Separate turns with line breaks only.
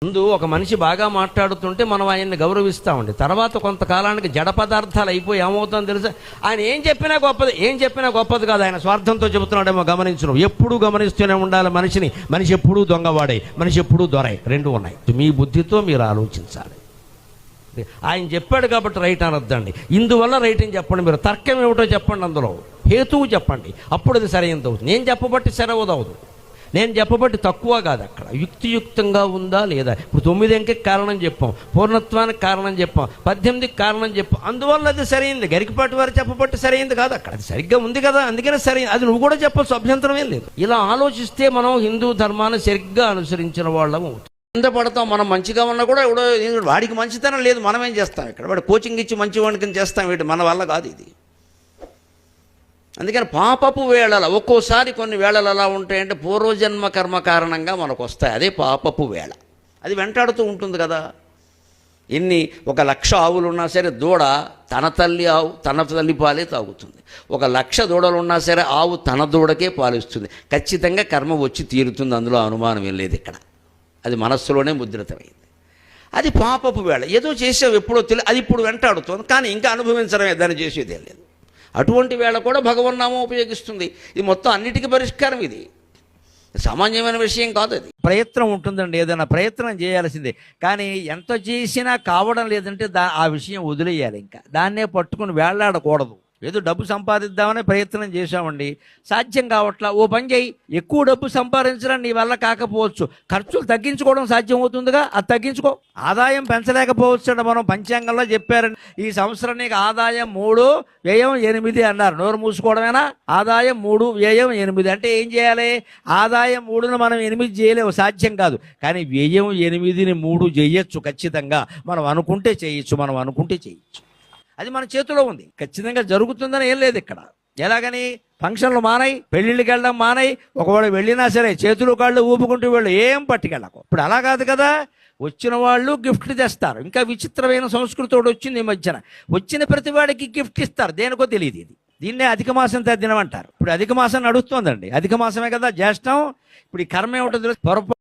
ముందు ఒక మనిషి బాగా మాట్లాడుతుంటే మనం ఆయన్ని గౌరవిస్తామండి. తర్వాత కొంతకాలానికి జడ పదార్థాలు అయిపోయి ఏమవుతుందో తెలుసా, ఆయన ఏం చెప్పినా గొప్పది కాదు, ఆయన స్వార్థంతో చెబుతున్నాడేమో గమనించను. ఎప్పుడూ గమనిస్తూనే ఉండాలి మనిషిని. మనిషి ఎప్పుడూ దొంగవాడే, మనిషి ఎప్పుడూ దొరై, రెండు ఉన్నాయి. మీ బుద్ధితో మీరు ఆలోచించాలి. ఆయన చెప్పాడు కాబట్టి రైట్ అనొద్దండి. ఇందువల్ల రైట్ అని చెప్పండి. మీరు తర్కం ఏమిటో చెప్పండి, అందులో హేతువు చెప్పండి. అప్పుడు అది సరైనది అవుతుంది. నేను చెప్పబట్టి సరైనదవుదు, నేను చెప్పబట్టి తక్కువ కాదు. అక్కడ యుక్తియుక్తంగా ఉందా లేదా. ఇప్పుడు 9 అంకెకి కారణం చెప్పాం, పూర్ణత్వానికి కారణం చెప్పాం, 18కి కారణం చెప్పాం, అందువల్ల అది సరైనది. గరికపాటి వారు చెప్పబట్టి సరైనది కాదు. అక్కడ అది సరిగ్గా ఉంది కదా, అందుకనే సరైనది. అది నువ్వు కూడా చెప్పచ్చు, అభ్యంతరం ఏం లేదు. ఇలా ఆలోచిస్తే మనం హిందూ ధర్మాన్ని సరిగ్గా అనుసరించిన వాళ్ళం అవుతుంది. కింద పడతాం. మనం మంచిగా ఉన్నా కూడా ఎవడో వాడికి మంచితనం లేదు, మనం ఏం చేస్తాం? ఇక్కడ వాడు కోచింగ్ ఇచ్చి మంచి వాడికి చేస్తాం, వీటి మన వల్ల కాదు ఇది. అందుకని పాపపు వేళలు ఒక్కోసారి కొన్ని వేళలు ఎలా ఉంటాయంటే పూర్వజన్మ కర్మ కారణంగా మనకు వస్తాయి. అదే పాపపు వేళ, అది వెంటాడుతూ ఉంటుంది కదా. ఎన్ని 1,00,000 ఆవులు ఉన్నా సరే దూడ తన తల్లి పాలే తాగుతుంది. 1,00,000 దూడలు ఉన్నా సరే ఆవు తన దూడకే పాలిస్తుంది. ఖచ్చితంగా కర్మ వచ్చి తీరుతుంది, అందులో అనుమానం ఏం లేదు. ఇక్కడ అది మనస్సులోనే ముద్రితమైంది. అది పాపపు వేళ. ఏదో చేసావు ఎప్పుడో అది ఇప్పుడు వెంటాడుతుంది, కానీ ఇంకా అనుభవించడమే, దాన్ని చేసేదే లేదు. అటువంటి వేళ కూడా భగవన్నామం ఉపయోగిస్తుంది. ఇది మొత్తం అన్నిటికీ పరిష్కారం. ఇది సామాన్యమైన విషయం కాదు. అది ప్రయత్నం ఉంటుందండి, ఏదైనా ప్రయత్నం చేయాల్సిందే. కానీ ఎంత చేసినా కావడం లేదంటే ఆ విషయం వదిలేయాలి. ఇంకా దాన్నే పట్టుకుని వేళ్లాడకూడదు. ఏదో డబ్బు సంపాదిద్దామని ప్రయత్నం చేశామండి, సాధ్యం కావట్లా. ఓ పని చేయి, ఎక్కువ డబ్బు సంపాదించడం నీ వల్ల కాకపోవచ్చు, ఖర్చులు తగ్గించుకోవడం సాధ్యం అవుతుందిగా, అది తగ్గించుకో. ఆదాయం పెంచలేకపోవచ్చు. మనం పంచాంగంలో చెప్పారండి, ఈ సంవత్సరం నీకు ఆదాయం 3, వ్యయం 8 అన్నారు. నోరు మూసుకోవడమేనా? ఆదాయం 3, వ్యయం 8 అంటే ఏం చేయాలి? ఆదాయం 3ను మనం 8 చేయలేము, సాధ్యం కాదు. కానీ వ్యయం 8ని 3 చేయొచ్చు ఖచ్చితంగా. మనం అనుకుంటే చేయొచ్చు. అది మన చేతిలో ఉంది, ఖచ్చితంగా జరుగుతుందని ఏం లేదు ఇక్కడ. ఎలాగని? ఫంక్షన్లు మానాయి, పెళ్ళిళ్ళకి వెళ్ళడం మానాయి. ఒకవేళ వెళ్ళినా సరే చేతులు కాళ్ళు ఊపుకుంటూ వెళ్ళు, ఏం పట్టుకెళ్ళకు. ఇప్పుడు అలా కాదు కదా, వచ్చిన వాళ్ళు గిఫ్ట్లు తెస్తారు. ఇంకా విచిత్రమైన సంస్కృతి వచ్చింది ఈ మధ్యన. వచ్చిన ప్రతి వాడికి గిఫ్ట్ ఇస్తారు, దేనికో తెలియదు. ఇది దీన్నే అధిక మాసం తద్దినం అంటారు. ఇప్పుడు అధిక మాసం నడుస్తుందండి, అధిక మాసమే కదా జ్యేష్టం. ఇప్పుడు ఈ కర్మ ఏమిటో పొరపాటు